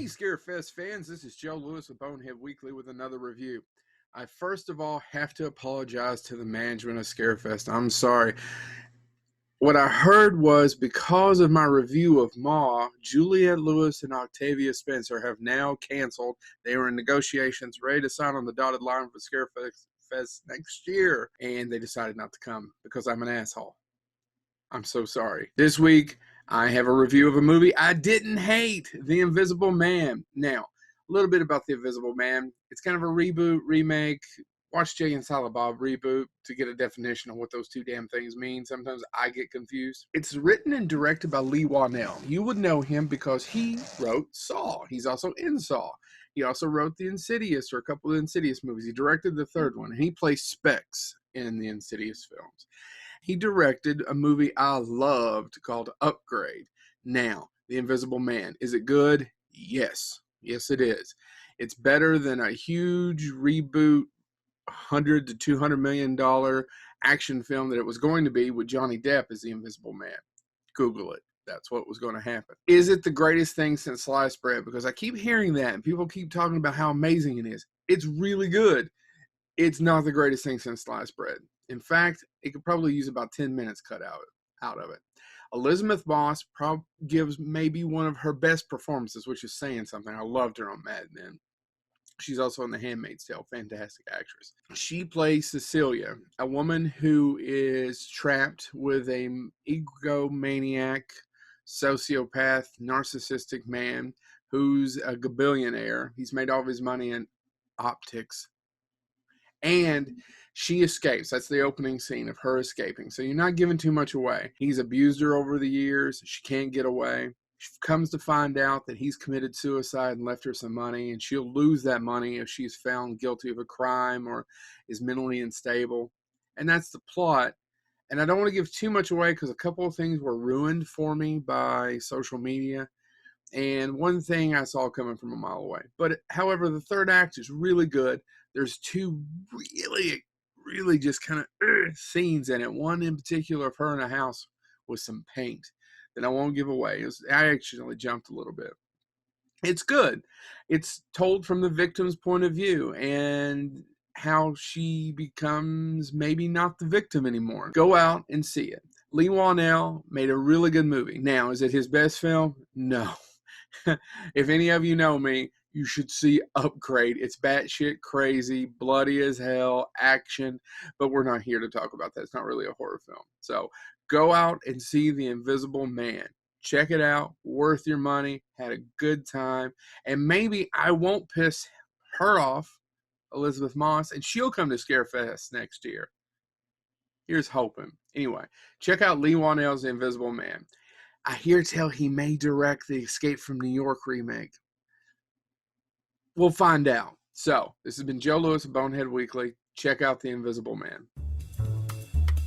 Hey, Scarefest fans, this is Joe Lewis with Bonehead Weekly with another review. I first of all have to apologize to the management of Scarefest. I'm sorry. What I heard was because of my review of Ma, Juliette Lewis and Octavia Spencer have now canceled. They were in negotiations, ready to sign on the dotted line for Scarefest next year, and they decided not to come because I'm an asshole. I'm so sorry. This week, I have a review of a movie I didn't hate, The Invisible Man. Now, a little bit about The Invisible Man. It's kind of a reboot, remake. Watch Jay and Silent Bob reboot to get a definition of what those two damn things mean. Sometimes I get confused. It's written and directed by Lee Whannell. You would know him because he wrote Saw. He's also in Saw. He also wrote The Insidious, or a couple of Insidious movies. He directed the third one, and he plays Specs in the Insidious films. He directed a movie I loved called Upgrade. Now, The Invisible Man. Is it good? Yes. Yes, it is. It's better than a huge reboot, $100 to $200 million action film that it was going to be with Johnny Depp as The Invisible Man. Google it. That's what was going to happen. Is it the greatest thing since sliced bread? Because I keep hearing that, and people keep talking about how amazing it is. It's really good. It's not the greatest thing since sliced bread. In fact, it could probably use about 10 minutes cut out of it. Elizabeth Moss gives maybe one of her best performances, which is saying something. I loved her on Mad Men. She's also in The Handmaid's Tale. Fantastic actress. She plays Cecilia, a woman who is trapped with an egomaniac, sociopath, narcissistic man who's a billionaire. He's made all of his money in optics. And she escapes. That's the opening scene of her escaping. So you're not giving too much away. He's abused her over the years. She can't get away. She comes to find out that he's committed suicide and left her some money, and she'll lose that money if she's found guilty of a crime or is mentally unstable. And that's the plot. And I don't want to give too much away because a couple of things were ruined for me by social media. And one thing I saw coming from a mile away. But however, the third act is really good. There's two really just kind of scenes in it. One in particular of her in a house with some paint that I won't give away. I actually jumped a little bit. It's good. It's told from the victim's point of view and how she becomes maybe not the victim anymore. Go out and see it. Lee Whannell made a really good movie. Now, is it his best film? No. If any of you know me, you should see Upgrade. It's batshit crazy, bloody as hell, action, but we're not here to talk about that. It's not really a horror film. So go out and see The Invisible Man. Check it out. Worth your money. Had a good time. And maybe I won't piss her off, Elizabeth Moss, and she'll come to Scarefest next year. Here's hoping. Anyway, check out Lee Whannell's The Invisible Man. I hear tell he may direct the Escape from New York remake. We'll find out. So, this has been Joe Lewis of Bonehead Weekly. Check out The Invisible Man.